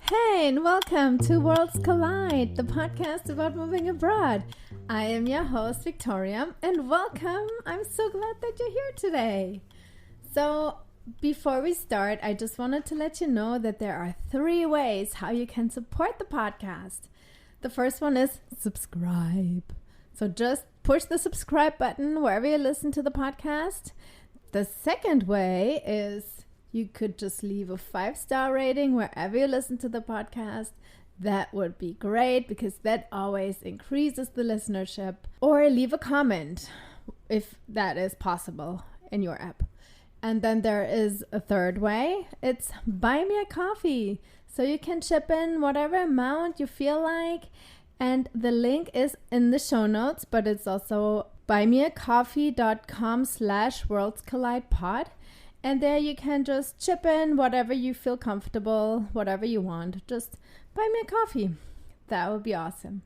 Hey, and welcome to Worlds Collide, the podcast about moving abroad. I am your host, Viktoria, and welcome. I'm so glad that you're here today. So, before we start, I just wanted to let you know that there are 3 ways how you can support the podcast. The first one is subscribe. So just push the subscribe button wherever you listen to the podcast. The second way is you could just leave a 5-star rating wherever you listen to the podcast. That would be great because that always increases the listenership. Or leave a comment if that is possible in your app. And then there is a third way. It's buy me a coffee. So you can chip in whatever amount you feel like. And the link is in the show notes, but it's also buymeacoffee.com/worldscollidepod. And there you can just chip in whatever you feel comfortable, whatever you want. Just buy me a coffee. That would be awesome.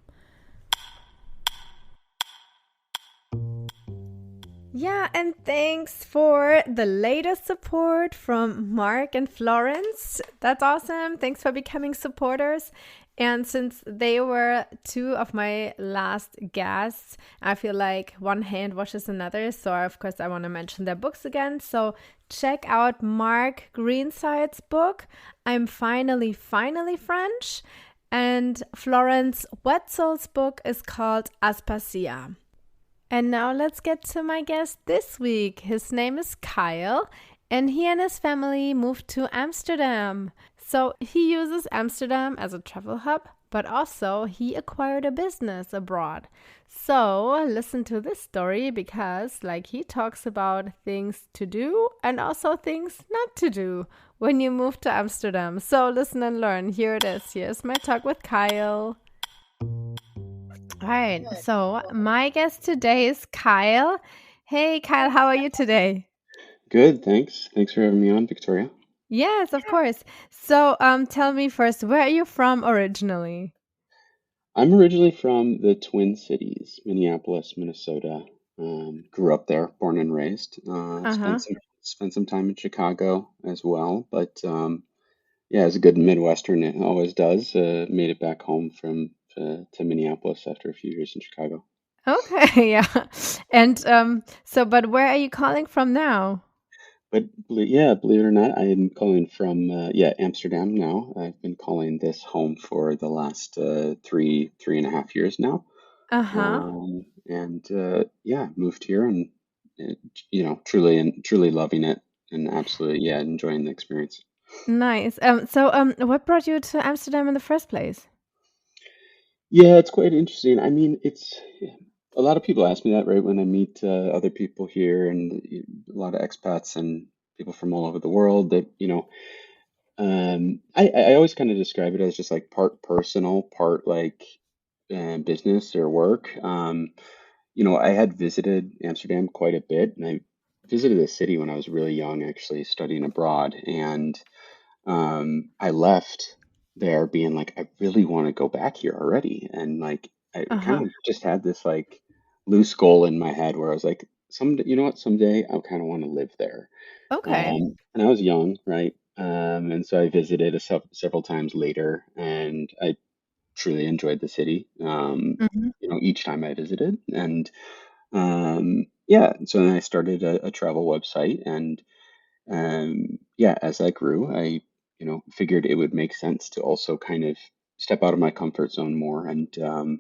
Yeah, and thanks for the latest support from Mark and Florence. That's awesome. Thanks for becoming supporters. And since they were 2 of my last guests, I feel like one hand washes another. So, of course, I want to mention their books again. So check out Mark Greenside's book, I'm Finally French. And Florence Wetzel's book is called Aspasia. And now let's get to my guest this week. His name is Kyle, and he and his family moved to Amsterdam. So he uses Amsterdam as a travel hub, but also he acquired a business abroad. So listen to this story because he talks about things to do and also things not to do when you move to Amsterdam. So listen and learn. Here it is. Here's my talk with Kyle. All right, so my guest today is Kyle. Hey, Kyle, how are you today? Good, thanks. Thanks for having me on, Victoria. Yes, of course. So tell me first, where are you from originally? I'm originally from the Twin Cities, Minneapolis, Minnesota. Grew up there, born and raised. Uh-huh. Spent some time in Chicago as well, but yeah, as a good Midwestern, it always does. Made it back home to Minneapolis after a few years in Chicago. Okay, yeah. And but where are you calling from now? But yeah, believe it or not, I am calling from Amsterdam now. I've been calling this home for the last 3.5 years now. Uh-huh. And moved here and uh, truly loving it and absolutely enjoying the experience. Nice. What brought you to Amsterdam in the first place? Yeah, it's quite interesting. I mean, it's a lot of people ask me that right when I meet other people here and a lot of expats and people from all over the world that I always kind of describe it as just like part personal, part like business or work. I had visited Amsterdam quite a bit, and I visited the city when I was really young, actually studying abroad. And I left there being like, I really want to go back here already. And like, I kind Uh-huh. of just had this like loose goal in my head where I was like, someday, you know what, someday I kind of want to live there. Okay. And I was young, right? And so I visited several times later, and I truly enjoyed the city. Mm-hmm. Each time I visited, and yeah, so then I started a travel website, and as I grew, I figured it would make sense to also kind of step out of my comfort zone more and do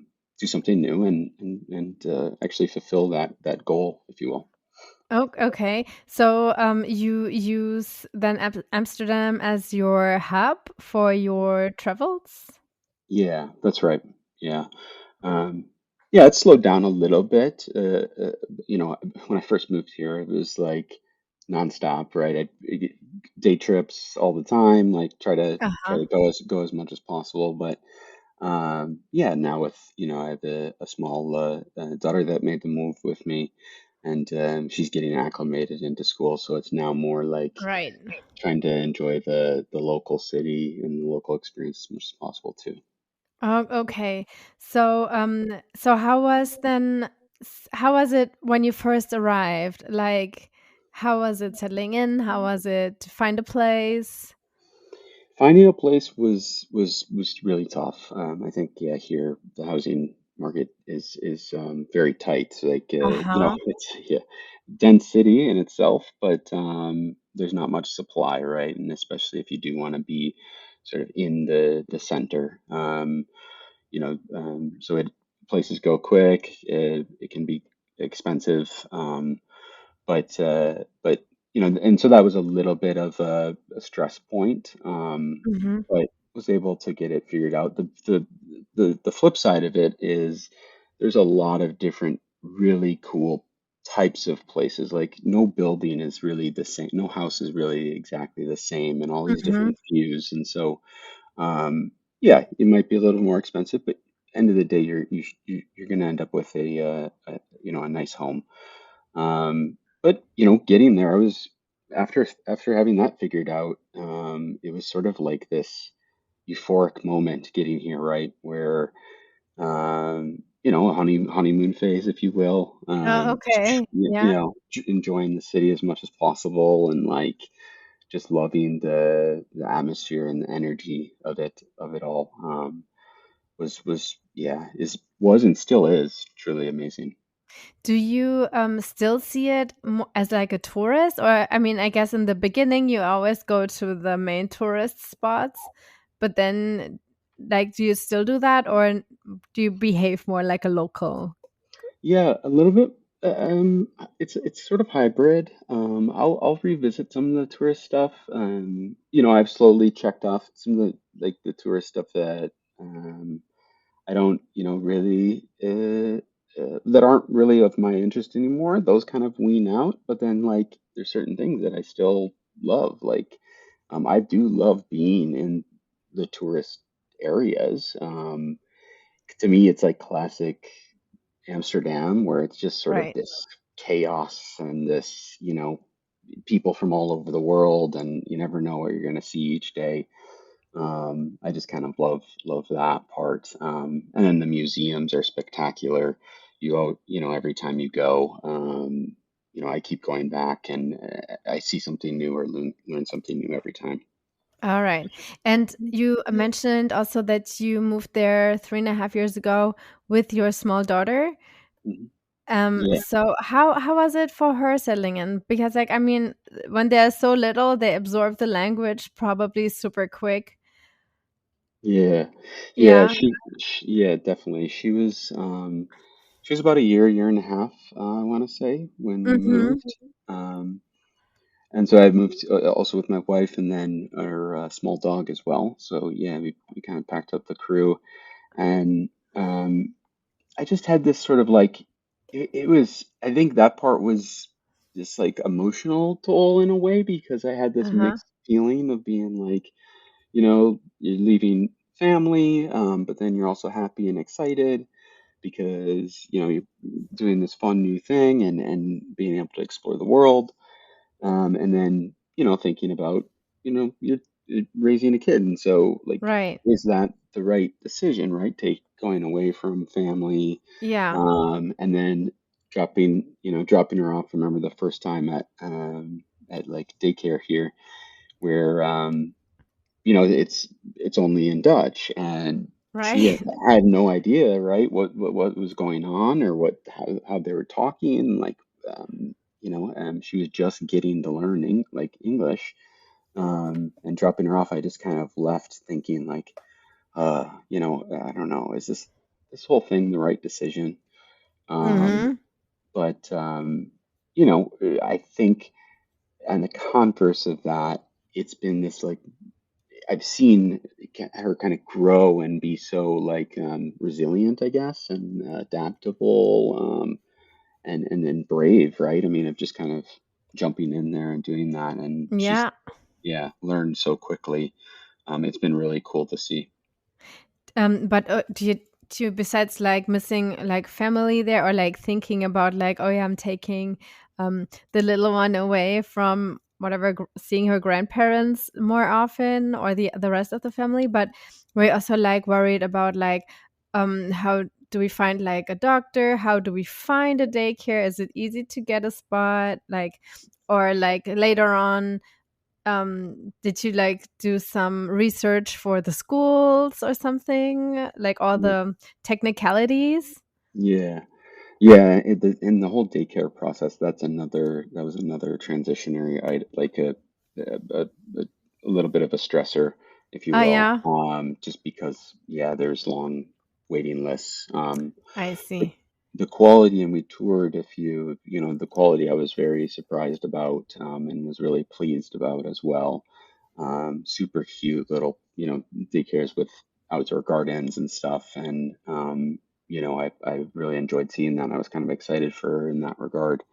something new and actually fulfill that goal, if you will. Oh, okay. So you use then Amsterdam as your hub for your travels? Yeah, that's right. Yeah. Um, yeah, it slowed down a little bit. When I first moved here, it was like nonstop, right? Day trips all the time, like try Uh-huh. to go as much as possible. But yeah, now with I have a small daughter that made the move with me, and she's getting acclimated into school, so it's now more like Right. trying to enjoy the local city and the local experience as much as possible too. Oh, okay. So how was it when you first arrived? Like, how was it settling in? How was it to find a place? Finding a place was really tough. I think yeah, here the housing market is very tight. So, like Uh-huh. it's yeah, dense city in itself, but there's not much supply, right? And especially if you do want to be sort of in the center, so places go quick. It can be expensive. But and so that was a little bit of a stress point, Mm-hmm. but was able to get it figured out. The flip side of it is there's a lot of different really cool types of places. Like no building is really the same, no house is really exactly the same, and all these Mm-hmm. different views. And so, um, yeah, it might be a little more expensive, but end of the day, you're going to end up with a nice home. But getting there, I was after having that figured out, it was sort of like this euphoric moment getting here, right? Where a honeymoon phase, if you will. Oh, okay. Yeah. Enjoying the city as much as possible, and like just loving the atmosphere and the energy of it all. Was yeah is was and still is truly amazing. Do you still see it as like a tourist? Or, I mean, I guess in the beginning you always go to the main tourist spots, but then, like, do you still do that, or do you behave more like a local? Yeah, a little bit. It's sort of hybrid. I'll revisit some of the tourist stuff. I've slowly checked off some of the tourist stuff that I don't, really that aren't really of my interest anymore. Those kind of wean out. But then, like, there's certain things that I still love. Like, I do love being in the tourist areas. To me, it's like classic Amsterdam, where it's just sort of Right. this chaos and this, people from all over the world, and you never know what you're going to see each day. I just kind of love that part. And then the museums are spectacular. Every time you go, I keep going back, and I see something new or learn something new every time. All right. And you mentioned also that you moved there 3.5 years ago with your small daughter. Mhm. Yeah, So how was it for her settling in? Because, like, I mean, when they're so little, they absorb the language probably super quick. yeah, yeah. Yeah. Yeah, definitely. She was about a year and a half, I want to say, when we Mm-hmm. moved. Um, and so I moved also with my wife and then our small dog as well. So yeah, we kind of packed up the crew, and I just had this sort of like it was. I think that part was this like emotional toll in a way because I had this Uh-huh. mixed feeling of being like, you're leaving family, but then you're also happy and excited because you're doing this fun new thing and being able to explore the world, and then thinking about you're raising a kid, and so like Right. is that the right decision, right? Take going away from family, Yeah. and then dropping her off. Remember the first time at like daycare here where it's only in Dutch, and she Right. had no idea, right, what was going on or how they were talking, like, she was just getting to learn like English, and dropping her off, I just kind of left thinking like, I don't know, is this whole thing the right decision? Um, Mm-hmm. but I think on the converse of that, it's been this like I've seen her kind of grow and be so like resilient, I guess, and adaptable, and then brave, right? I mean, of just kind of jumping in there and doing that, and she's Yeah. yeah learned so quickly. It's been really cool to see. But do you, besides like missing like family there, or like thinking about like, oh yeah, I'm taking the little one away from whatever, seeing her grandparents more often, or the rest of the family, but we're also like worried about like, how do we find like a doctor? How do we find a daycare? Is it easy to get a spot? Like, or like later on, did you like do some research for the schools or something, like all the technicalities? Yeah. Yeah, in the whole daycare process, that was another transitionary, like a, a, a little bit of a stressor, if you Oh will, yeah, just because, yeah, there's long waiting lists. I The, see. the quality, and we toured a few, the quality I was very surprised about, and was really pleased about as well. Super cute little, daycares with outdoor gardens and stuff. And, I really enjoyed seeing that. I was kind of excited for her in that regard.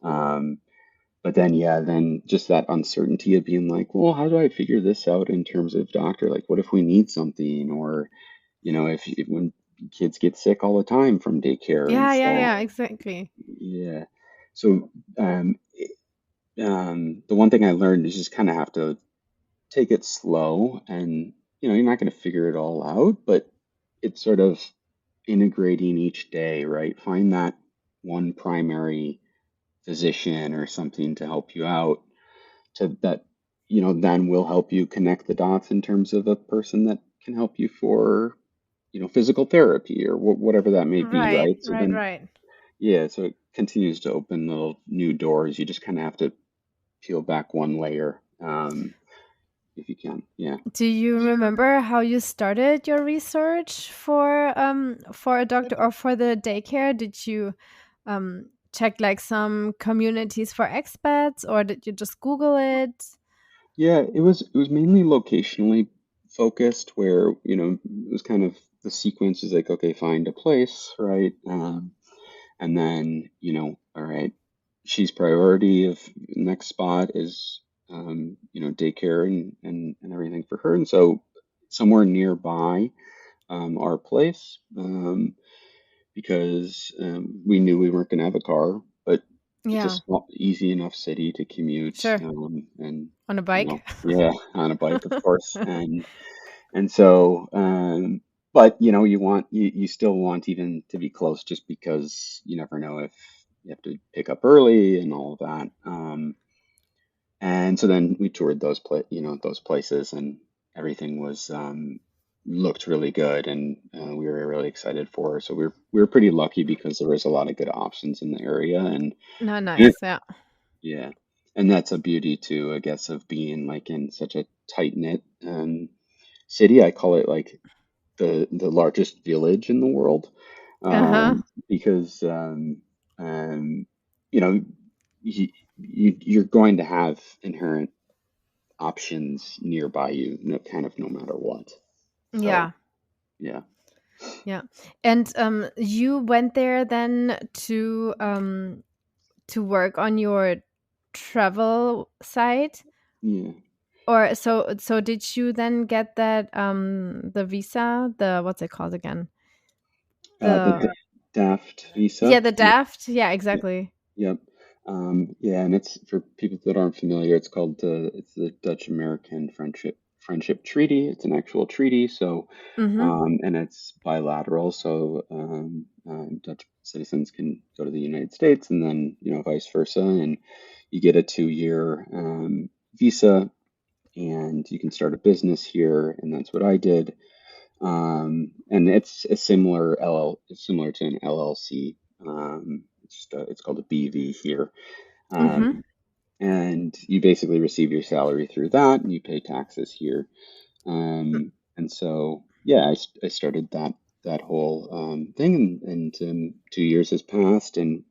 Um, but then, yeah, then just that uncertainty of being like, well, how do I figure this out in terms of doctor? Like, what if we need something? Or, if when kids get sick all the time from daycare and Yeah, yeah, stuff. yeah, exactly. Yeah. So, the one thing I learned is just kind of have to take it slow, and you're not going to figure it all out, but it's sort of integrating each day, right? Find that one primary physician or something to help you out, to that then will help you connect the dots in terms of a person that can help you for physical therapy or whatever that may be, Right, right? So right, then, right. yeah, so it continues to open little new doors. You just kind of have to peel back one layer, if you can. Yeah. Do you remember how you started your research for a doctor or for the daycare? Did you check like some communities for expats, or did you just Google it? Yeah, it was mainly locationally focused, where, it was kind of the sequence is like, okay, find a place, right? And then, all right, she's priority of next spot is, daycare and everything for her. And so somewhere nearby, our place, because we knew we weren't going to have a car, but it's a Yeah, small, easy enough city to commute, sure. and On a bike. yeah, on a bike, of course, and so, but you still want even to be close, just because you never know if you have to pick up early and all of that. And so then we toured those places, and everything was, looked really good, and we were really excited for her. So we were pretty lucky because there was a lot of good options in the area, No, and nice. Yeah. yeah, and that's a beauty too, I guess, of being like in such a tight knit, city. I call it like the largest village in the world, Uh-huh. because, um, you know you're going to have inherent options nearby you, kind of no matter what. So Yeah. yeah, Yeah. And you went there then to work on your travel site? yeah. Or so did you then get that the visa, the what's it called again? The The DAFT yeah, visa. the Yeah, DAFT. Yeah, yeah, exactly. yep. Yeah, and it's for people that aren't familiar. It's the Dutch American Friendship Treaty. It's an actual treaty. So, Mhm. and it's bilateral. So, Dutch citizens can go to the United States, and then vice versa, and you get a 2-year, visa, and you can start a business here, and that's what I did. And it's a it's similar to an LLC. It's called a BV here. Mhm. Um, and you basically receive your salary through that, and you pay taxes here. And so, yeah, I started that whole, thing, and 2 years has passed, and,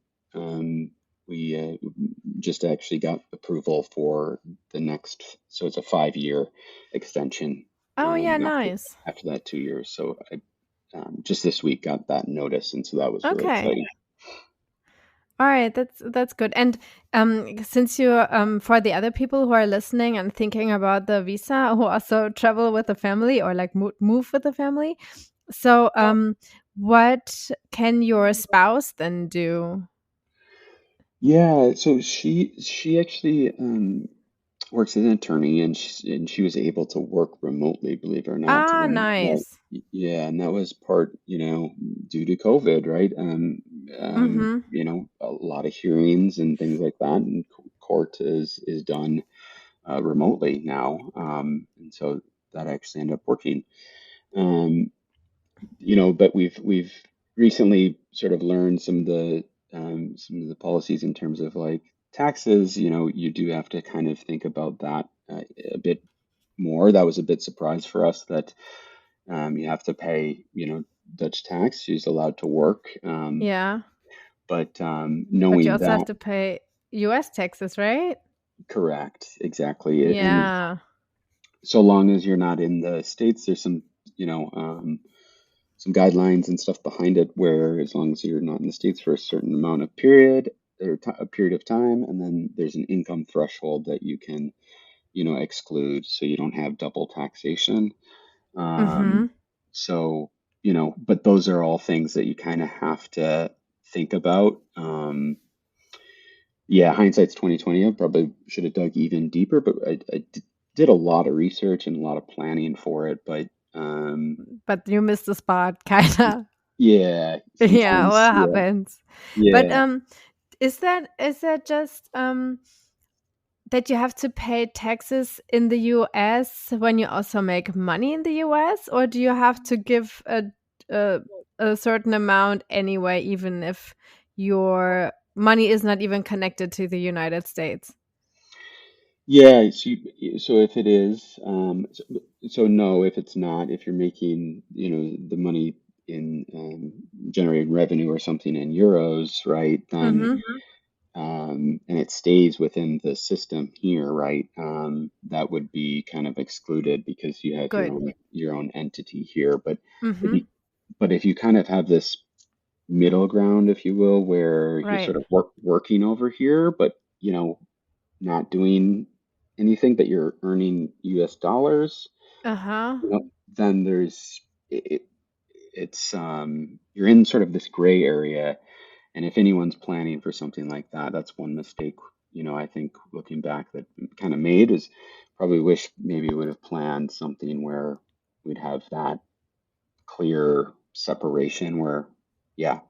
we, just actually got approval for the next. So it's a 5-year extension, Oh yeah, after nice. that 2 years. So I, just this week got that notice, and so that was really Okay. exciting. All right, that's good. And since you for the other people who are listening and thinking about the visa, who also travel with the family or like move with the family, so what can your spouse then do? Yeah, so she actually, works as an attorney, and she was able to work remotely, believe it or not. Ah, nice. Yeah, and that was part, due to COVID, right? Mhm. A lot of hearings and things like that, and court is done, remotely now, and so that actually ended up working. Um, but we've recently sort of learned some of the policies in terms of like taxes. You do have to kind of think about that a bit more. That was a bit surprise for us that you have to pay, Dutch tax. She's allowed to work, Yeah. but But you knowing also have that, to pay US taxes, right? correct, exactly, and Yeah. so long as you're not in the States, there's you know, um, some guidelines and stuff behind it where as long as you're not in the States for a certain amount of period or a period of time, and then there's an income threshold that you can, exclude so you don't have double taxation. Um, Mm-hmm. so, but those are all things that you kind of have to think about. Yeah, hindsight's 2020. I probably should have dug even deeper, but did a lot of research and a lot of planning for it. But But you missed the spot, kinda. yeah, Yeah, sometimes, what yeah, happens? But yeah, is that just that you have to pay taxes in the US when you also make money in the US, or do you have to give a, a certain amount anyway, even if your money is not even connected to the United States? yeah. So if it is, so no, if it's not, if you're making, the money in generating revenue or something in euros, right, then Mm-hmm. and it stays within the system here, right? That would be kind of excluded because you have Good. your own entity here. But if Mm-hmm. you but if you kind of have this middle ground, if you will, where you're Right. sort of working over here, but not doing anything, but you're earning US dollars, Uh-huh. then it's you're in sort of this gray area. And if anyone's planning for something like that, that's one mistake, I think looking back that kind of made is probably wish maybe we would have planned something where we'd have that clear separation where, yeah,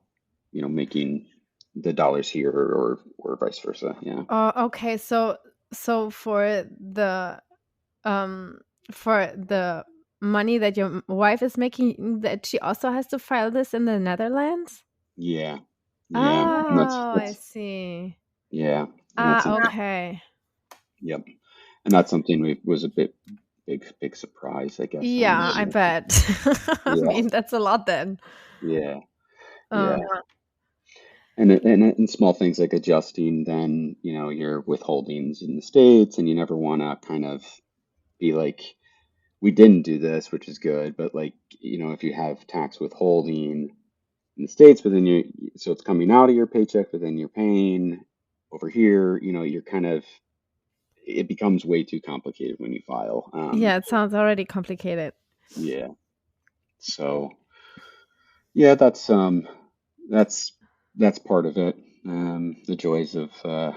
making the dollars here or vice versa. Yeah. Oh, okay. So um for the money that your wife is making, that she also has to file this in the Netherlands? Yeah. Yeah. And Oh, I see. yeah. And that's Ah, something, okay. yep. And that's something we was a big surprise, I guess, on Yeah, I the, bet. I yeah. mean, that's a lot then. Yeah. Yeah. Uh, And small things like adjusting then, your withholdings in the States, and you never want to kind of be like, we didn't do this, which is good, but like, if you have tax withholding in the States, but then so it's coming out of your paycheck, but then you're paying over here, you're kind of, it becomes way too complicated when you file. yeah, it sounds already complicated. Yeah. So yeah, that's that's part of it. The joys of of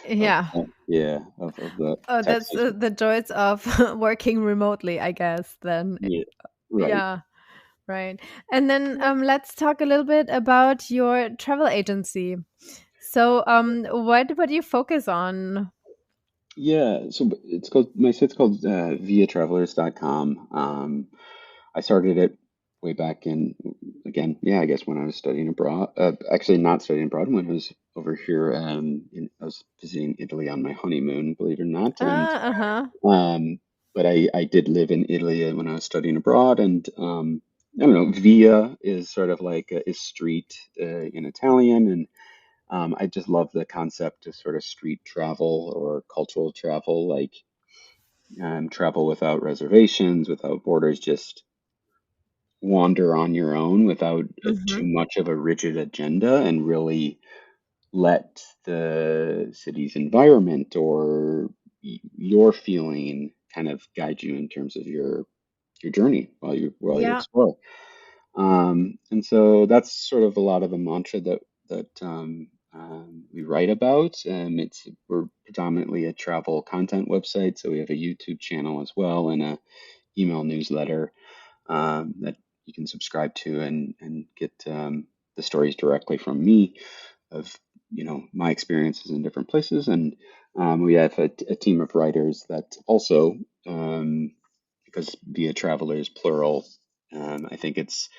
Yeah. yeah of the Oh, that's taxation. the joys of working remotely, I guess, then. Yeah, right. Yeah, right. And then let's talk a little bit about your travel agency. So, what do you focus on? Yeah, so it's called my site's called viatravelers.com. I started it way back in, again, yeah, I guess when I was studying abroad. Actually, not studying abroad, when I was over here. I was visiting Italy on my honeymoon, believe it or not, and Uh-huh. um, but I did live in Italy when I was studying abroad, and I don't know, via is sort of like is street in Italian, and I just love the concept of sort of street travel or cultural travel, like travel without reservations, without borders, just wander on your own without too Mm-hmm. much of a rigid agenda, and really let the city's environment or your feeling kind of guide you in terms of your journey while you Yeah. explore. And so that's sort of a lot of the mantra that we write about. We're predominantly a travel content website, so we have a YouTube channel as well and a email newsletter that you can subscribe to and get the stories directly from me of my experiences in different places. And we have a team of writers that also, um, because via travelers plural, I think it's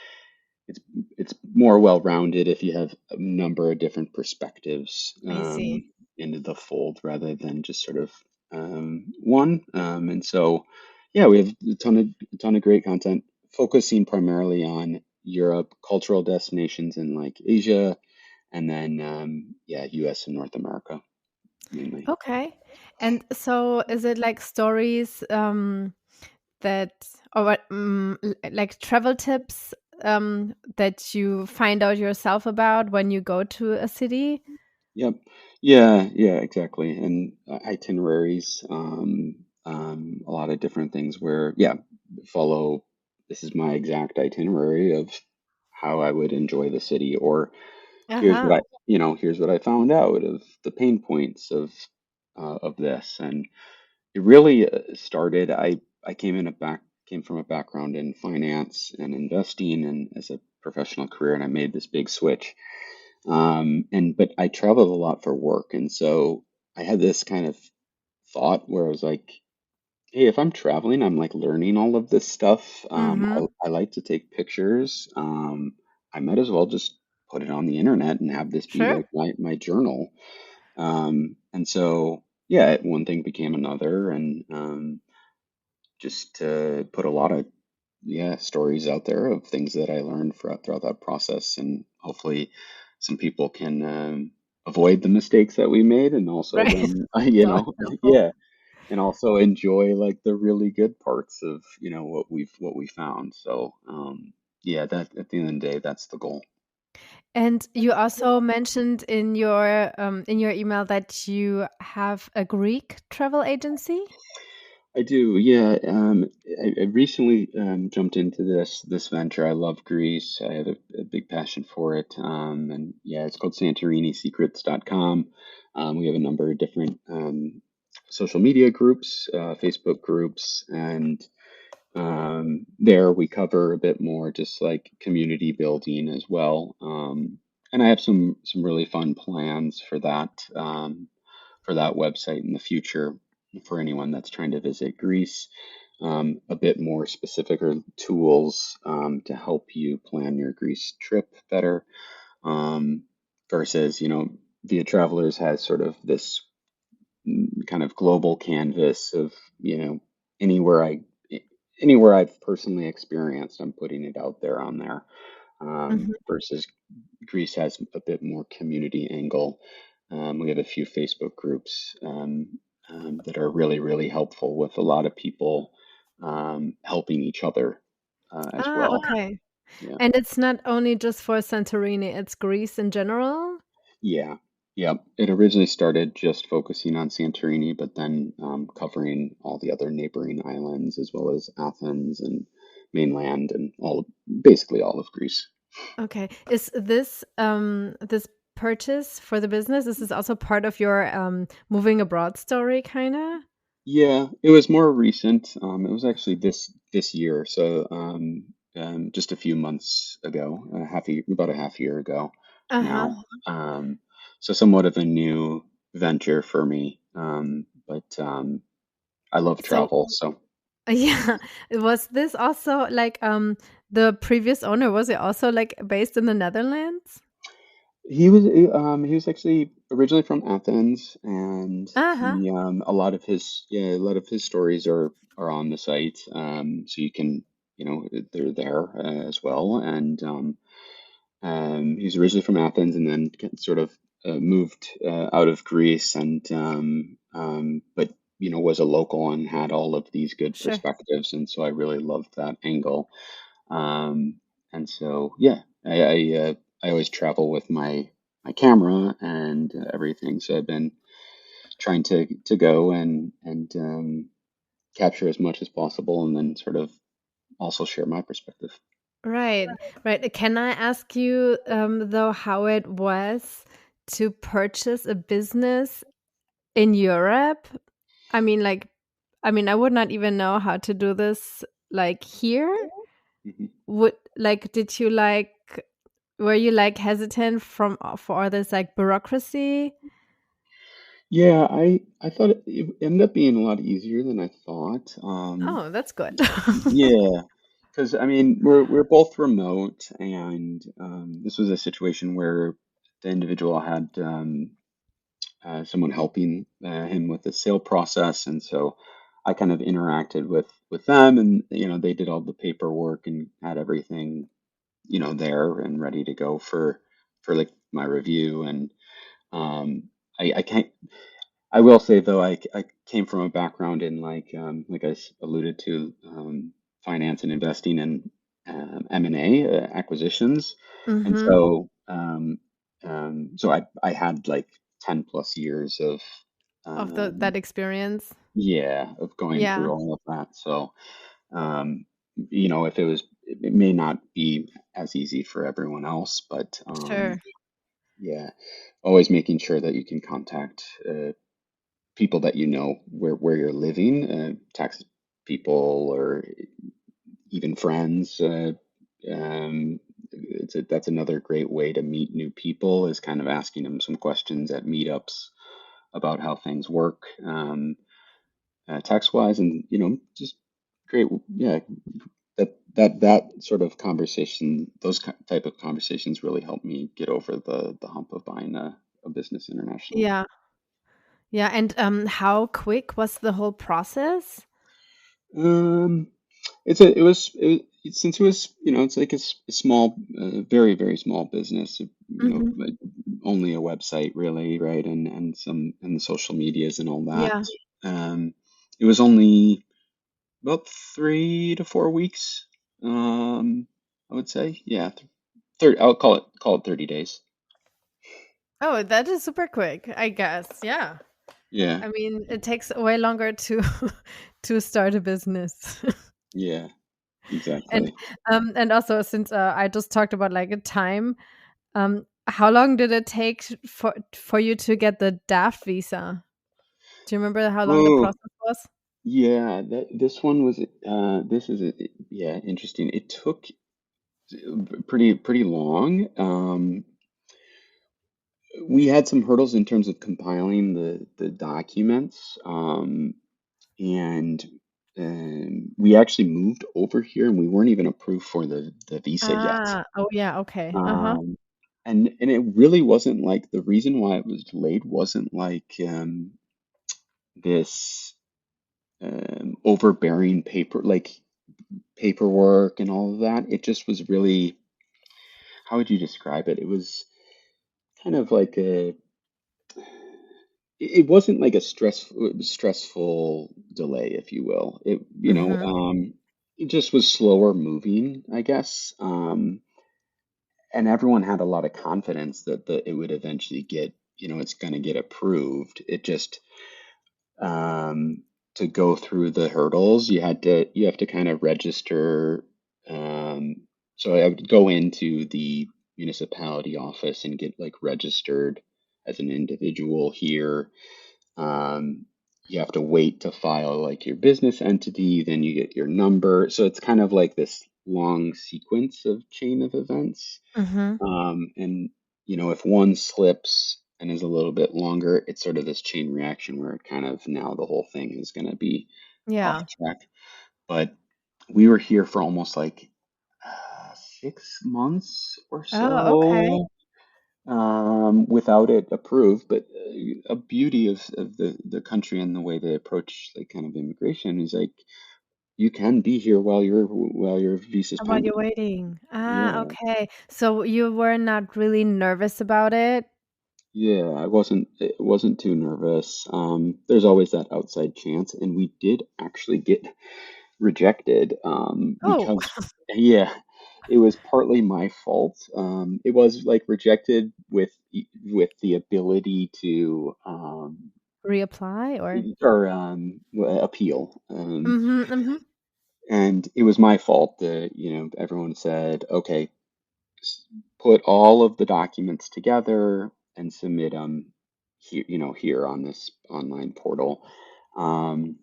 it's more well-rounded if you have a number of different perspectives I see. into the fold rather than just sort of one. And so, yeah, we have a ton of great content focusing primarily on Europe, cultural destinations in like Asia, and then yeah, U.S. and North America mainly. Okay. And so is it like stories that or what like travel tips that you find out yourself about when you go to a city? Yep. Yeah, yeah, exactly. And itineraries, a lot of different things where, yeah, follow, this is my exact itinerary of how I would enjoy the city, or here's what Uh-huh. here's what I found out of the pain points of this. And it really started, I came from a background in finance and investing and as a professional career, and I made this big switch and but I traveled a lot for work, and so I had this kind of thought where I was like, "Hey, if I'm traveling, I'm like learning all of this stuff. Mm-hmm. I like to take pictures. I might as well just put it on the internet and have this be Sure. like my journal." And so yeah, one thing became another, and just to put a lot of stories out there of things that I learned throughout that process, and hopefully some people can avoid the mistakes that we made, and also Right. then It's always helpful. yeah, and also enjoy like the really good parts of what we found. So yeah, that at the end of the day, that's the goal. And you also mentioned in your email that you have a Greek travel agency. I do, yeah. I recently jumped into this venture. I love Greece. I have a big passion for it. And yeah, it's called SantoriniSecrets.com. We have a number of different social media groups, Facebook groups, and there we cover a bit more just like community building as well. And I have some really fun plans for that website in the future for anyone that's trying to visit Greece. A bit more specific or tools to help you plan your Greece trip better. Um, Versus, Via Travelers has sort of this kind of global canvas of, you know, anywhere I anywhere I've personally experienced, I'm putting it out there on there. Mhm. Versus Greece has a bit more community angle. We have a few Facebook groups that are really, really helpful with a lot of people helping each other as Ah, well. okay. Yeah. And it's not only just for Santorini, it's Greece in general? Yeah. Yeah. It originally started just focusing on Santorini, but then covering all the other neighboring islands as well as Athens and mainland and basically all of Greece. Okay. Is this this purchase for the business, this is also part of your moving abroad story kinda? Yeah, it was more recent. It was actually this year, so just a few months ago, about a half year ago Uh-huh. now. So somewhat of a new venture for me. But I love So travel, so yeah, was this also like the previous owner, was he also like based in the Netherlands? he was actually originally from Athens, and Uh-huh. he a lot of his stories are on the site, so you can they're there as well, and he's originally from Athens and then sort of moved out of Greece and but was a local and had all of these good Sure. perspectives, and so I really loved that angle. Um, and so yeah, I always travel with my camera and everything, so I've been trying to go and capture as much as possible, and then sort of also share my perspective. Right, right. Can I ask you, though, how it was to purchase a business in Europe? I mean, like, I mean, I would not even know how to do this like here. Mhm. Would like, did you like? Were you like hesitant for all this like bureaucracy? Yeah, I thought it ended up being a lot easier than I thought. Oh, that's good. Yeah, because I mean we're both remote, and this was a situation where the individual had someone helping him with the sale process, and so I kind of interacted with them, and they did all the paperwork and had everything there and ready to go for like my review, and I can't. I will say though, I came from a background in like alluded to, finance and investing and M&A, acquisitions, and Mm-hmm. so I had like 10 plus years of Of that um, experience. yeah, of going through Yeah, all of that. So um, if it may not be as easy for everyone else, but sure. yeah, always making sure that you can contact people that where you're living, tax people or even friends. That's another great way to meet new people, is kind of asking them some questions at meetups about how things work, tax wise, and just great. Yeah, that sort of conversation, type of conversations really helped me get over the hump of buying a business internationally. Yeah. Yeah, and how quick was the whole process? Um, since it was, it's like a small, very, very small business, Mm-hmm. like only a website really, right? And the social medias and all that. Yeah. It was only about 3 to 4 weeks. I would say, yeah, 30, I'll call it 30 days. Oh, that is super quick, I guess. Yeah. Yeah, I mean, it takes way longer to to start a business. yeah, And exactly. and also since I just talked about like a time, how long did it take for you to get the DAFT visa? Do you remember how long the Oh, process was? yeah, this one was, this is, yeah, interesting. It took pretty long. We had some hurdles in terms of compiling the documents, and we actually moved over here, and we weren't even approved for the visa yet. Ah, oh yeah, okay. Uh-huh. Um, and it really wasn't like, the reason why it was delayed wasn't like this overbearing paperwork and all of that. It just was really, how would you describe it? It was kind of like it wasn't like a stressful delay, if you will. Mhm. It just was slower moving, I guess. And everyone had a lot of confidence that it would eventually it's going to get approved. It just, um, to go through the hurdles, you have to kind of register. Um, so I would go into the municipality office and get like registered as an individual here. um, you have to wait to file like your business entity, then you get your number. So it's kind of like this long sequence of chain of events. Mhm. And if one slips and is a little bit longer, it's sort of this chain reaction where it kind of, now the whole thing is going to be off Yeah. track. But we were here for almost like 6 months or Oh, okay. so, without it approved. But a beauty of the country and the way they approach like kind of immigration is like, you can be here while your visa's While you're pending. waiting. Ah, Yeah, okay. So you were not really nervous about it? yeah, it wasn't too nervous. There's always that outside chance, and we did actually get rejected, Oh, because, yeah, it was partly my fault. It was like rejected with the ability to, reapply or? appeal. Mhm, mhm. And it was my fault that, everyone said, okay, put all of the documents together and submit them here on this online portal. Um,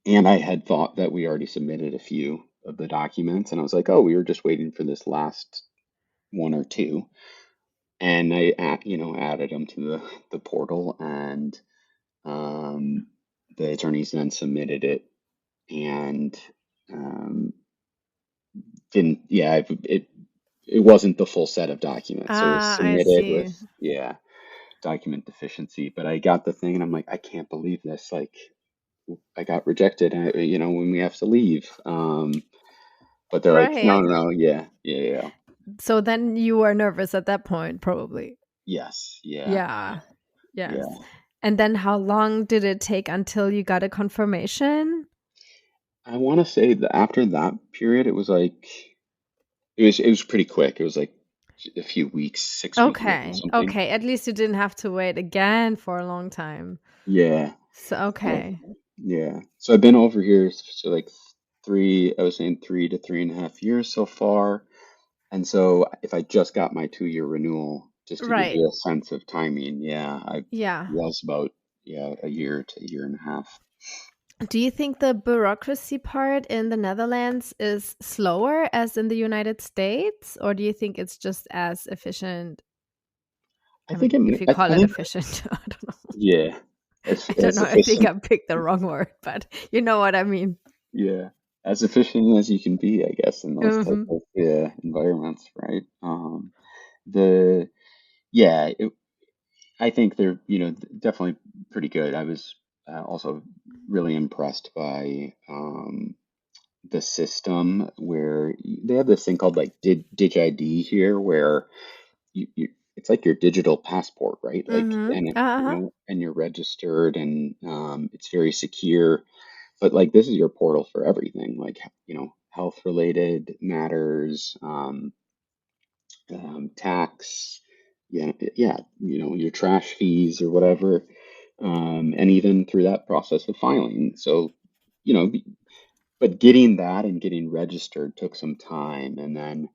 and I had thought that we already submitted a few of the documents, and I was like, oh, we were just waiting for this last one or two, and I added them to the portal, and um, the attorneys then submitted it, and um, didn't yeah it wasn't the full set of documents. It was Ah, I submitted see. with document deficiency, but I got the thing and I'm like, I can't believe this. Like, I got rejected, when we have to leave. But they're like, no, Right. no, no, yeah, yeah, yeah, So then you were nervous at that point, probably. yes, yeah, Yeah. Yes. yeah. And then how long did it take until you got a confirmation? I want to say that after that period, it was like it was pretty quick. It was like a few weeks, 6 weeks or Okay. something. Okay. At least you didn't have to wait again for a long time. Yeah. So, So okay. yeah. So I've been over here so like I was saying 3 to 3.5 years so far. And so if I just got my 2-year renewal, just to give Right. you a sense of timing, I Yeah. was about a year to a year and a half. Do you think the bureaucracy part in the Netherlands is slower as in the United States, or do you think it's just as efficient? I I think mean, if you call I it think efficient, I don't know. yeah, I don't as know. I think efficient, I picked the wrong word, but you know what I mean. yeah, as efficient as you can be, I guess, in those type Hmm. of environments, right? The yeah, I think they're definitely pretty good. I was also really impressed by the system where they have this thing called like Dig ID here, where it's like your digital passport, right? Like, Hmm. and Uh-huh. and you're registered, and it's very secure. But like, this is your portal for everything, like health related matters, tax, yeah, your trash fees or whatever, and even through that process of filing. So, you know, but getting that and getting registered took some time, and then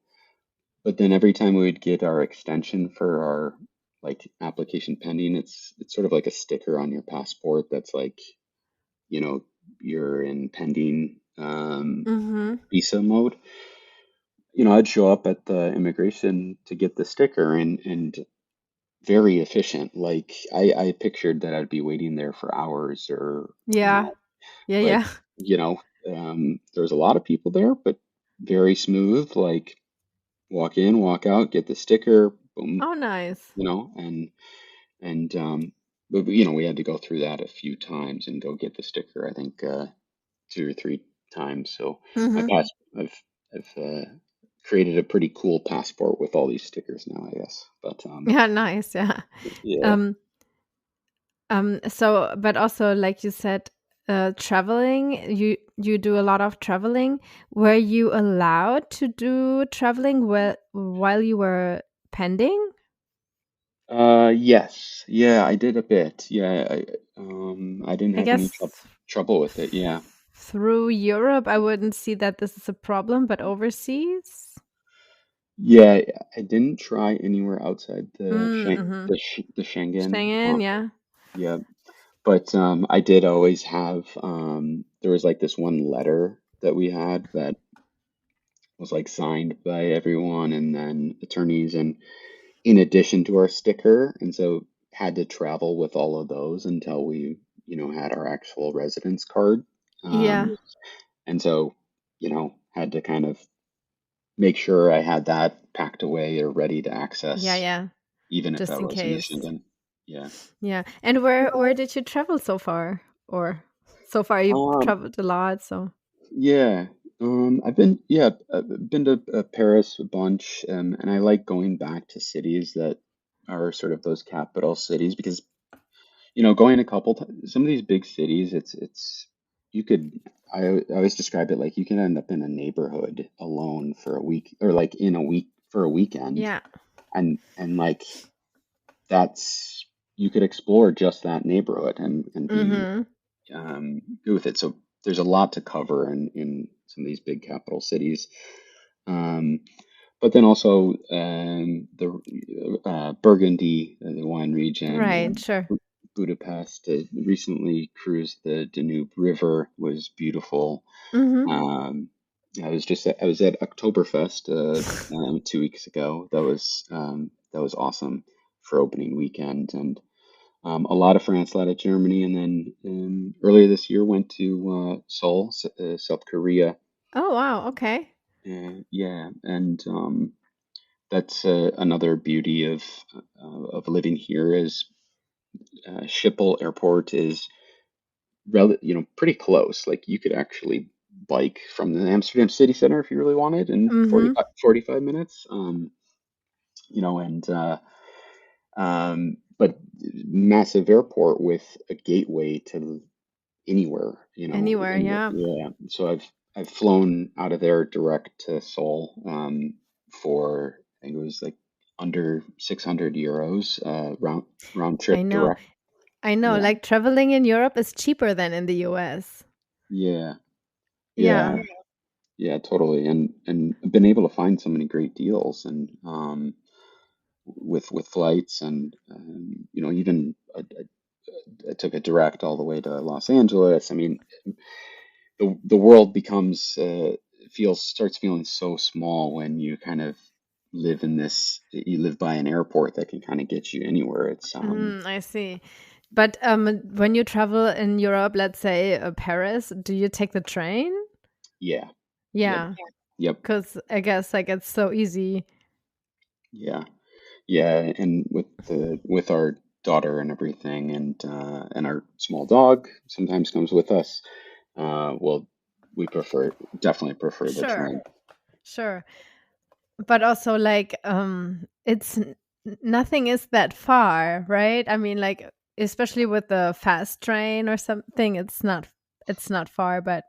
but then every time we would get our extension for our like application pending, it's sort of like a sticker on your passport that's like, you know, you're in pending Hmm. visa mode. I'd show up at the immigration to get the sticker, and very efficient. Like, I pictured that I'd be waiting there for hours, or Yeah. Yeah. but Yeah. there was a lot of people there, but very smooth. Like, walk in, walk out, get the sticker, boom, Oh, nice. and but we had to go through that a few times and go get the sticker. I think 2 or 3 times. So my Hmm. pass, I've created a pretty cool passport with all these stickers now, I guess. But Yeah. Nice. Yeah. yeah. Um. So, but also, like you said, traveling. You do a lot of traveling. Were you allowed to do traveling while you were pending? Yes, yeah, I did a bit. Yeah, I didn't I have any guess trouble with it. Yeah. through Europe, I wouldn't see that this is a problem, but overseas? Yeah, I didn't try anywhere outside Mm-hmm. the Schengen. Schengen, yeah. Yeah, but I did always have there was like this one letter that we had that was like signed by everyone, and then attorneys, and in addition to our sticker, and so had to travel with all of those until we had our actual residence card. Yeah. And so had to kind of make sure I had that packed away or ready to Yeah, access, yeah. even if I Just in was in the case. Schengen. Yeah. Yeah. And where did you travel so far? Or so far you Um, traveled a lot, so yeah. I've been to Paris a bunch, and I like going back to cities that are sort of those capital cities, because going a couple times, some of these big cities, you could, I always describe it like you can end up in a neighborhood alone for a week, or like in a week for a weekend, yeah. and like that's you could explore just that neighborhood, and be Mm-hmm. good with it. So there's a lot to cover in some of these big capital cities. Um, but then also the Burgundy, the wine region, Right, sure. Budapest. Recently cruised the Danube River, was beautiful. Mm-hmm. Um, I was at Oktoberfest 2 weeks ago. That was awesome for opening weekend, and a lot of France, a lot of Germany, and then earlier this year went to Seoul, South Korea. Oh, wow. Okay. Yeah, and that's another beauty of living here is Schiphol Airport is pretty close. Like you could actually bike from the Amsterdam city center if you really wanted in Mm-hmm. 45 minutes. And but massive airport with a gateway to anywhere, Anywhere, yeah. yeah. So I've flown out of there direct to Seoul for I think it was like under 600 euros round I trip know. direct. I know. Yeah. Like traveling in Europe is cheaper than in the US. Yeah. Yeah. Yeah. Yeah, totally. And I've been able to find so many great deals and with flights and even I took a direct all the way to Los Angeles. I mean, the world becomes feels starts feeling so small when you kind of you live by an airport that can kind of get you anywhere. It's I see. But when you travel in Europe, let's say Paris, do you take the train? yeah. Yep. Yeah, Yep. because I guess like it's so easy. Yeah. Yeah, and with our daughter and everything, and our small dog sometimes comes with us. Well, we definitely prefer the Sure, train. sure. But also like nothing is that far, right? I mean, like especially with the fast train or something, it's not far, but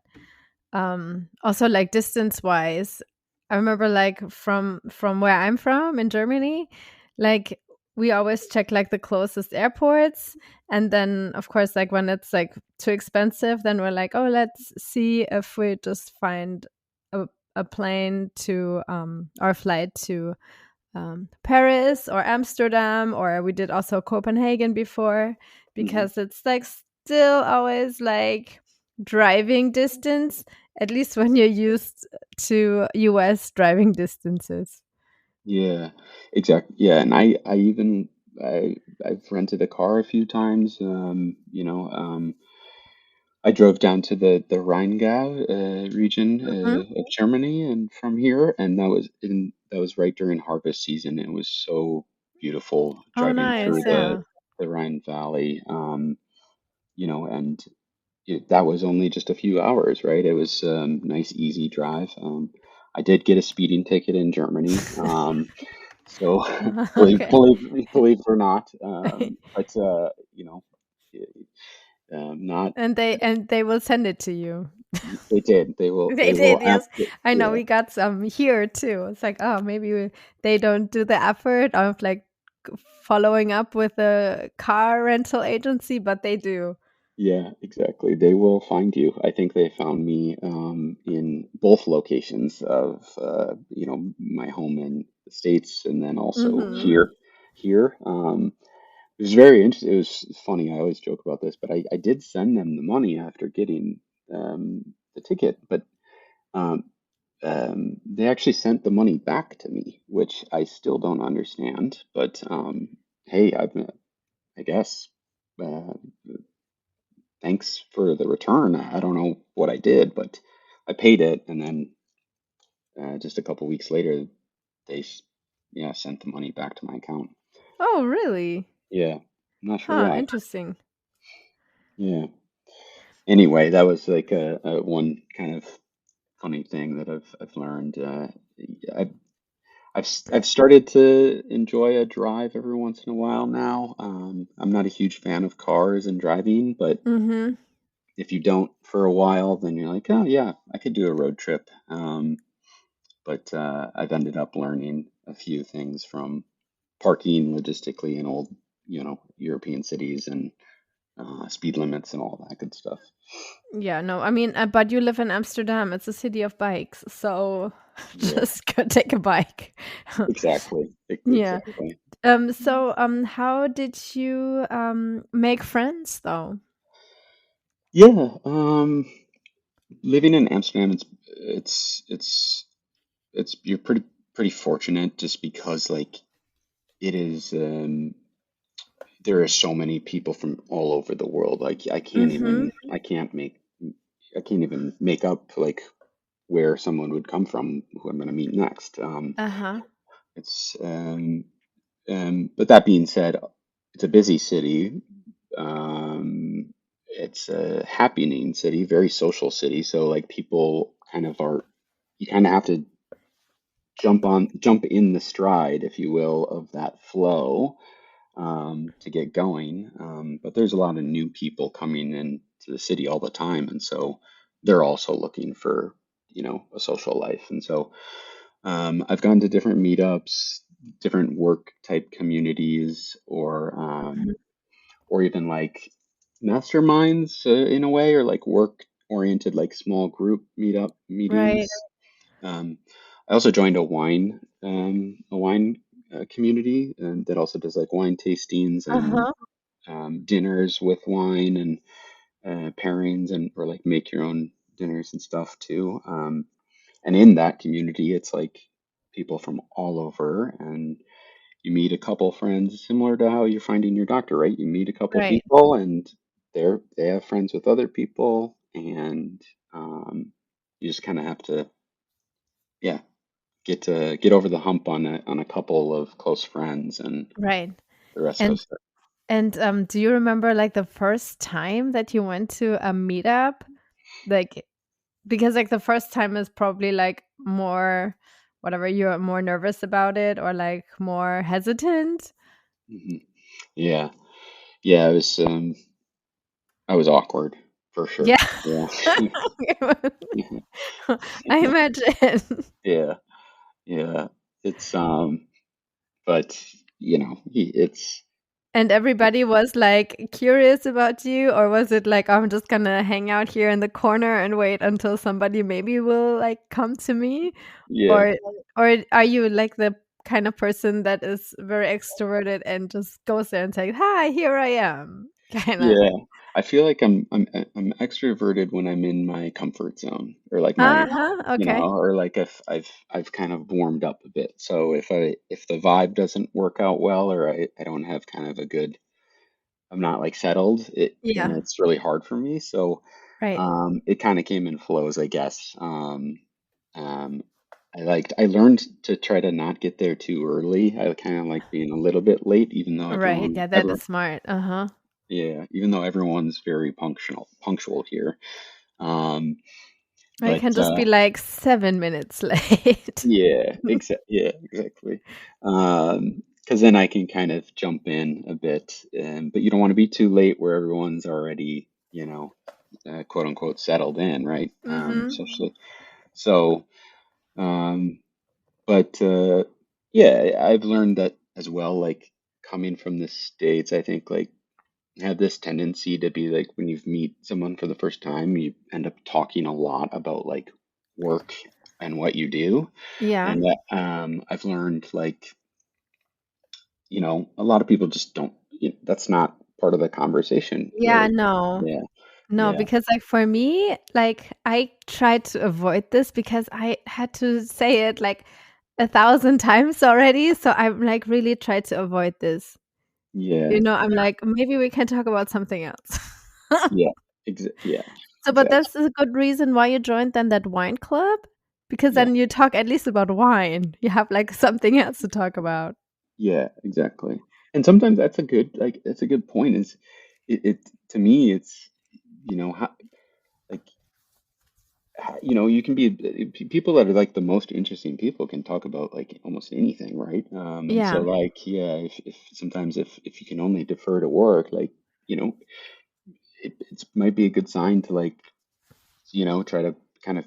also like distance wise, I remember like from where I'm from in Germany, like we always check like the closest airports, and then of course like when it's like too expensive, then we're like, oh, let's see if we just find a, a plane to or a flight to Paris or Amsterdam, or we did also Copenhagen before, Hmm. because it's like still always like driving distance, at least when you're used to US driving distances. Yeah, exactly. Yeah, and I I've rented a car a few times. I drove down to the Rheingau region Mhm. of Germany, and from here, and that was right during harvest season. It was so beautiful Oh, driving through nice. Yeah. the Rhine Valley. And that was only just a few hours, right? It was nice, easy drive. I did get a speeding ticket in Germany, so Okay. believe or not, but not. And they will send it to you. They did. They They will did, yes. absolutely. I know Yeah. we got some here too. It's like, oh, maybe they don't do the effort of like following up with a car rental agency, but they do. Yeah, exactly. They will find you. I think they found me in both locations of my home in the States and then also Hmm. here. It was very interesting. It was funny. I always joke about this, but I did send them the money after getting the ticket, but um, they actually sent the money back to me, which I still don't understand. But hey, I guess. Uh, Thanks for the return. I don't know what I did, but I paid it, and then just a couple weeks later, they yeah sent the money back to my account. Oh, really? Yeah, I'm not sure Huh, why. interesting. Yeah. Anyway, that was like a one kind of funny thing that I've learned. I've I've started to enjoy a drive every once in a while now. I'm not a huge fan of cars and driving, but Hmm. if you don't for a while, then you're like, oh yeah, I could do a road trip. But I've ended up learning a few things from parking logistically in old, European cities and speed limits and all that good stuff. Yeah, no, I mean, but you live in Amsterdam. It's a city of bikes, so Yeah, just go take a bike. exactly, Yeah. exactly. So, how did you make friends though? Yeah, living in Amsterdam, it's you're pretty fortunate just because like it is there are so many people from all over the world. Like Mm-hmm. I can't even make up like where someone would come from who I'm going to meet next. Uh-huh. It's but that being said, it's a busy city. It's a happening city, very social city. So like people kind of are, you kind of have to jump in the stride, if you will, of that flow to get going. But there's a lot of new people coming in to the city all the time, and so they're also looking for, a social life. And so I've gone to different meetups, different work type communities, or even like masterminds in a way, or like work oriented, like small group meetup Right. meetings. I also joined a wine community that also does like wine tastings and Uh-huh. dinners with wine and pairings, and or like make your own dinners and stuff too. And in that community, it's like people from all over, and you meet a couple friends, similar to how you're finding your doctor, right? You meet a couple Right. people, and they have friends with other people, and um, you just kind of have to, yeah, get over the hump on a couple of close friends, and Right. the rest And goes. do you remember like the first time that you went to a meetup? Like because like the first time is probably like more whatever, you're more nervous about it or like more hesitant. Mhm. Yeah, yeah. I was awkward for Yeah. sure. Yeah, I imagine. yeah, yeah. It's but it's And everybody was like curious about you, or was it like I'm just gonna hang out here in the corner and wait until somebody maybe will like come to me? yeah, Or are you like the kind of person that is very extroverted and just goes there and says, "Hi, here I am." Kinda. yeah. I feel like I'm extroverted when I'm in my comfort zone, or like my, Uh-huh, okay. or like if I've kind of warmed up a bit. So if the vibe doesn't work out well, or I don't have kind of a good, I'm not like settled, then Yeah, it's really hard for me. So right. it kind of came in flows, I guess. Um, I learned to try to not get there too early. I kind of like being a little bit late, even though Right, yeah, that is smart, uh-huh. yeah, even though everyone's very punctual here. Um, I but can just be like 7 minutes late. yeah, exactly. Because then I can kind of jump in a bit, but you don't want to be too late where everyone's already, quote unquote settled in, right? Mhm. Socially. So, um, but yeah, I've learned that as well. Like coming from the States, I think like have this tendency to be like when you meet someone for the first time, you end up talking a lot about like work and what you do. Yeah. And I've learned like, a lot of people just don't, that's not part of the conversation, Yeah, really. no. Yeah, No, yeah, because, like, for me, like, I tried to avoid this because I had to say it, like, 1,000 times already, so I'm, like, really tried to avoid this. yeah, I'm like, "Maybe we can talk about something else." yeah, yeah, So, but exactly. that's a good reason why you joined then that wine club? Because Yeah, then you talk at least about wine. You have, like, something else to talk about. yeah, exactly. And sometimes that's a good point is to me, it's, how, like, you can be people that are like the most interesting people can talk about like almost anything, right? And so Yeah. like, yeah, if sometimes if you can only defer to work, like, you know, it might be a good sign to like, try to kind of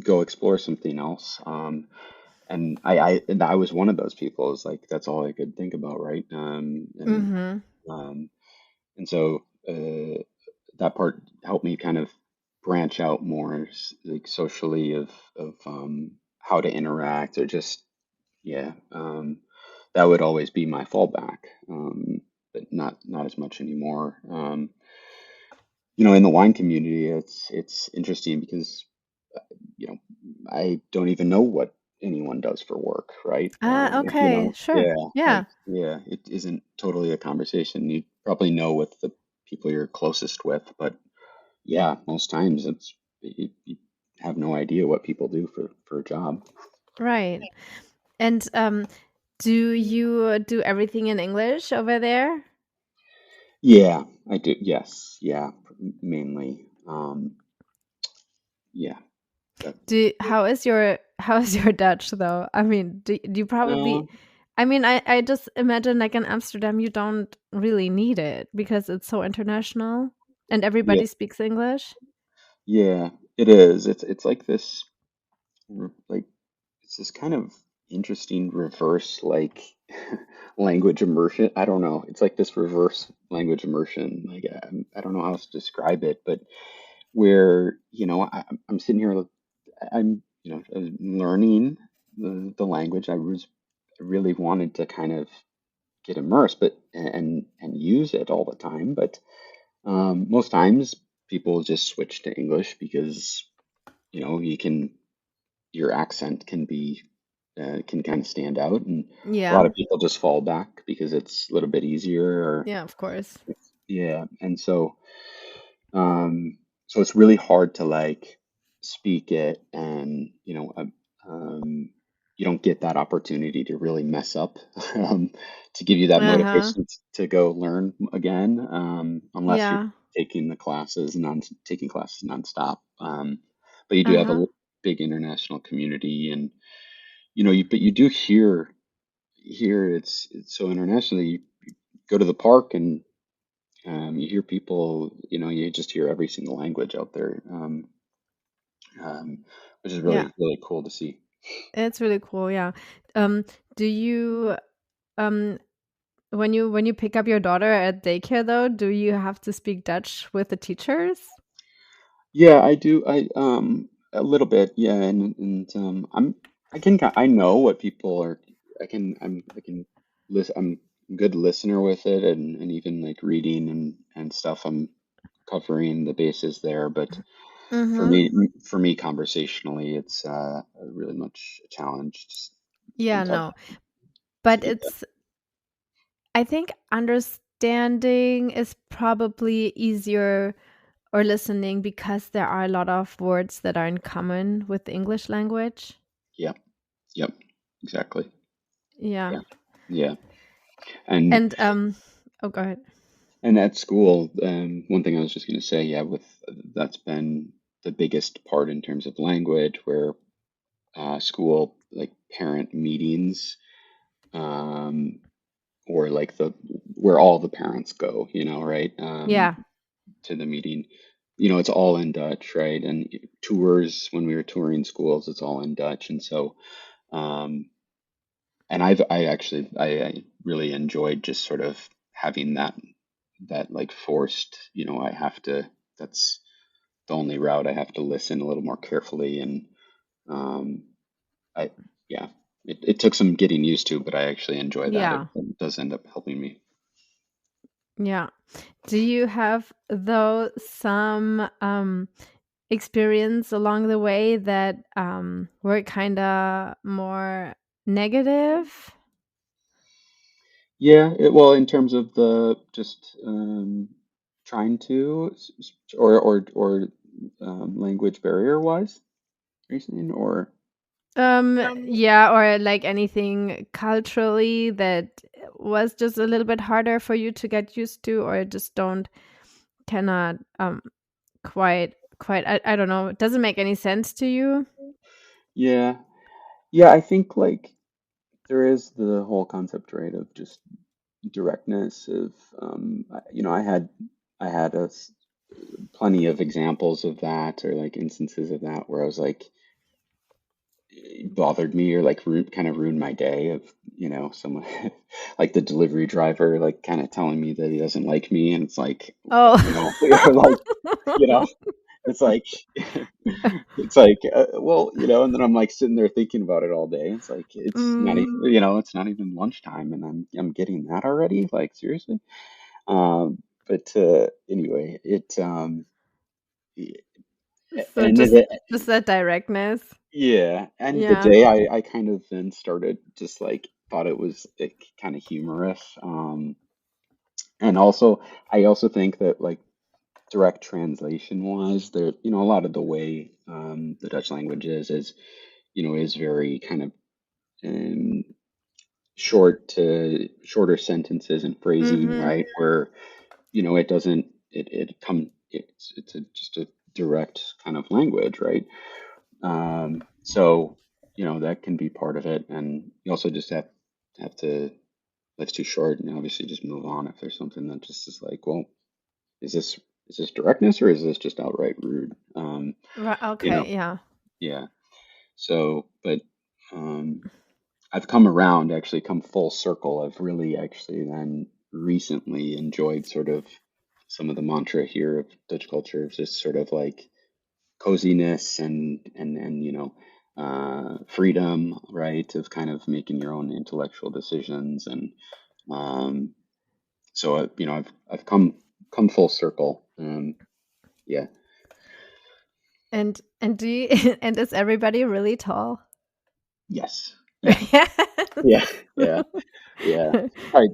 go explore something else. And I was one of those people. It's like that's all I could think about, right? Mhm. Um, and so that part helped me kind of branch out more, like socially, of how to interact, or just yeah, that would always be my fallback, but not as much anymore. In the wine community, it's interesting because you know, I don't even know what anyone does for work, right? Ah, okay, sure. Yeah, Yeah, it isn't totally a conversation. You probably know with the people you're closest with, but yeah, most times you have no idea what people do for a job. right. And do you do everything in English over there? Yeah, I do. Yes, yeah, mainly. Yeah, that. How is your Dutch though? I mean, do you Uh, probably I mean, I just imagine like in Amsterdam you don't really need it because it's so international and yeah, everybody speaks English. yeah, it is. It's like this, like it's this kind of interesting reverse like language immersion. I don't know. It's like this reverse language immersion. Like I don't know how else to describe it, but where I'm sitting here, I'm learning the language. I really wanted to kind of get immersed, but and use it all the time. But most times people just switch to English because you can your accent can kind of stand out, and a lot Yeah. of people just fall back because it's a little bit easier. Or Yeah, of course. yeah, and um, so it's really hard to like speak it, and you don't get that opportunity to really mess up, to give you that Uh-huh. motivation to go learn again, unless you're Yeah. taking classes nonstop. But you do have a Uh-huh. big international community, and but you do hear here it's so international. You go to the park and you hear people, you just hear every single language out there, um, which is Yeah. really, really cool to see. It's really cool, yeah. Um, do you um when you pick up your daughter at daycare though, do you have to speak Dutch with the teachers? Yeah, I do. A little bit, yeah, I know what people are. I can listen. I'm a good listener with it, and even like reading and stuff. I'm covering the bases there, but Mm-hmm. for me, conversationally, it's really much a challenge. It's been Yeah, tough no. to But get that. it's I think understanding is probably easier or listening because there are a lot of words that are in common with the English language. Yeah, yep, exactly. Yeah. Yeah, yeah, and And oh, go ahead. and at school, one thing I was just going to say, yeah, with that's been the biggest part in terms of language, where school like parent meetings, um, or like the where all the parents go, right, Yeah. to the meeting. It's all in Dutch, right? And tours, when we were touring schools, it's all in Dutch, and so um, and I really enjoyed just sort of having that like forced, I have to, that's the only route. I have to listen a little more carefully, and um I yeah, it took some getting used to, but I actually enjoy that. It, Yeah. it does end up helping me. Yeah. Do you have though some experience along the way that were kind of more negative? Yeah, well, in terms of the just trying to language barrier wise reasoning, or Yeah, or like anything culturally that was just a little bit harder for you to get used to, or just don't cannot quite I don't know. It doesn't make any sense to you. yeah, yeah, I think like there is the whole concept, right, of just directness of I had plenty of examples of that, or like instances of that, where I was like, it bothered me, or like kind of ruined my day, of someone like the delivery driver like kind of telling me that he doesn't like me, and it's like, Oh. or like, you know it's like it's like, well, and then I'm like sitting there thinking about it all day. It's like, Mm, it's not even lunchtime, and I'm getting that already, like, seriously. But anyway, So and just that directness. yeah, and the Yeah. day I kind of then started just like thought it was like, kind of humorous. And also I also think that like direct translation wise, there, a lot of the way the Dutch language is very kind of um, shorter sentences and phrasing, Mm-hmm. right? Where it doesn't it come it's just a direct kind of language, right? So that can be part of it, and you also just have to. Life's too short, and obviously just move on if there's something that just is like, well, is this directness or is this just outright rude? Right. You know, Okay. Yeah. yeah. So, but I've come around, actually come full circle. I've really actually then recently enjoyed sort of some of the mantra here of Dutch culture, just sort of like coziness and freedom, right? Of kind of making your own intellectual decisions, and um, so I've come full circle. Yeah. And do you, and is everybody really tall? Yes. Yeah. Yeah. Yeah. Yeah.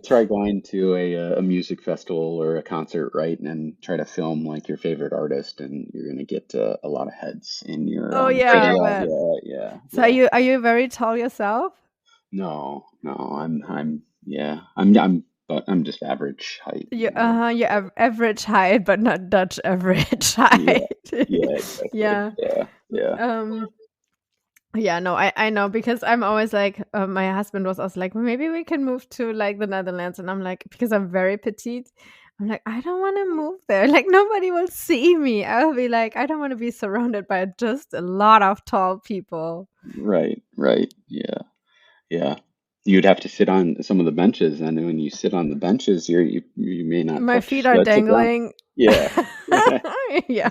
Try going to a music festival or a concert, right? And try to film like your favorite artist, and you're gonna get a lot of heads in your Oh say, yeah, yeah, but yeah, yeah, so yeah. are you very tall yourself? No, no, I'm yeah, but I'm just average height. You average height, but not Dutch average height. Yeah, yeah, exactly. Yeah. Yeah, yeah, Um. Yeah. No, I know because I'm always like, my husband was also like, "Well, maybe we can move to like the Netherlands," and I'm like, because I'm very petite. I'm like, I don't want to move there. Like nobody will see me. I'll be like, I don't want to be surrounded by just a lot of tall people. right, right. Yeah, yeah. You'd have to sit on some of the benches, and when you sit on the benches, you may not My feet touch are the ground. dangling. Yeah, Yeah.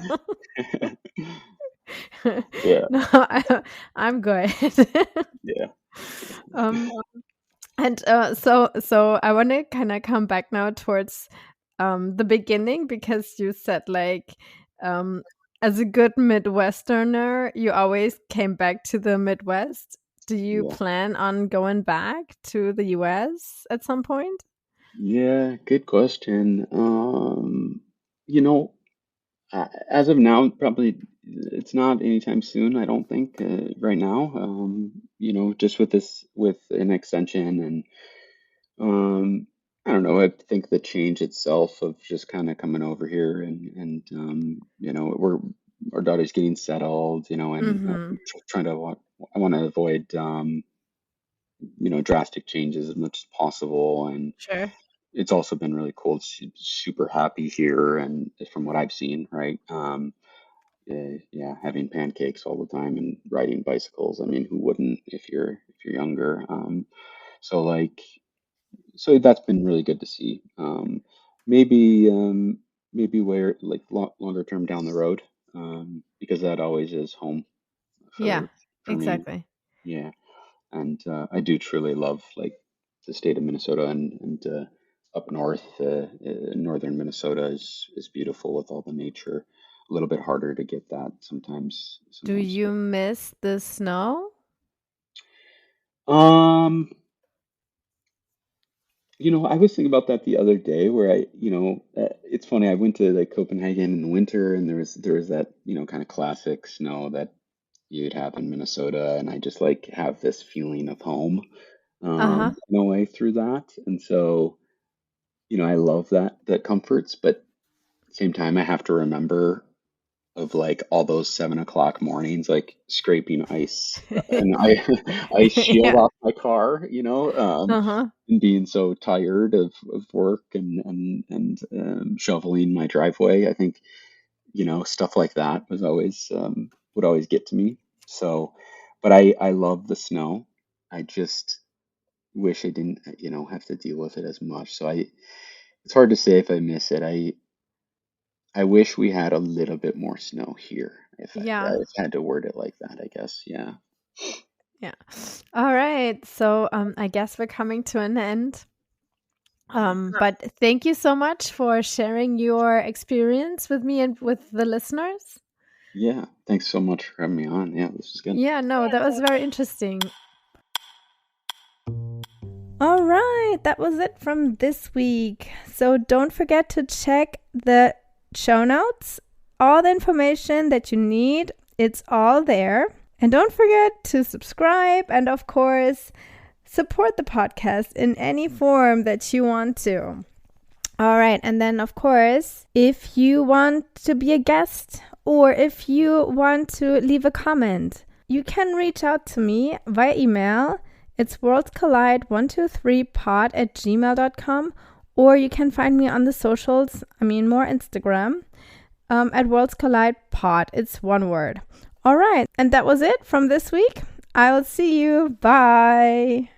yeah, No, I'm good. yeah, um, and so I want to kind of come back now towards the beginning because you said like um as a good Midwesterner, you always came back to the Midwest. Do you yeah. plan on going back to the US at some point? Yeah, good question. You know, as of now, probably it's not anytime soon. I don't think right now. Just with an extension and I don't know. I think the change itself of just kind of coming over here and our daughter's getting settled, and Mm-hmm. trying to I want to avoid drastic changes as much as possible, and Sure. it's also been really cool. She's super happy here, and from what I've seen, right? Yeah, having pancakes all the time and riding bicycles. I mean, who wouldn't if you're younger? So like, so that's been really good to see. Maybe maybe where like longer term down the road, because that always is home Yeah, for me. exactly. Yeah. And I do truly love like the state of Minnesota and up north, northern Minnesota is beautiful with all the nature. A little bit harder to get that sometimes. Do Sometimes. you miss the snow? Um, I was thinking about that the other day where it's funny. I went to like Copenhagen in the winter, and there was that kind of classic snow that you'd have in Minnesota, and I just like have this feeling of home Uh-huh. in a way through that, and so. I love that comforts, but at the same time, I have to remember of like all those 7 o'clock mornings, like scraping ice and I ice shield Yeah. off my car, Uh-huh. and being so tired of work and shoveling my driveway. I think, stuff like that was always would always get to me. So, but I love the snow. I just wish I didn't, have to deal with it as much. So it's hard to say if I miss it. I wish we had a little bit more snow here. Yeah. If I had to word it like that, I guess. Yeah. Yeah. All right. So I guess we're coming to an end. But thank you so much for sharing your experience with me and with the listeners. Yeah, thanks so much for having me on. Yeah, this is good. Yeah, no, that was very interesting. All right, that was it from this week. So don't forget to check the show notes. All the information that you need, it's all there. And don't forget to subscribe and, of course, support the podcast in any form that you want to. All right. And then, of course, if you want to be a guest or if you want to leave a comment, you can reach out to me via email. It's worldscollide123pod@gmail.com, or you can find me on the socials, more Instagram, at worldscollidepod. It's one word. All right. And that was it from this week. I will see you. Bye.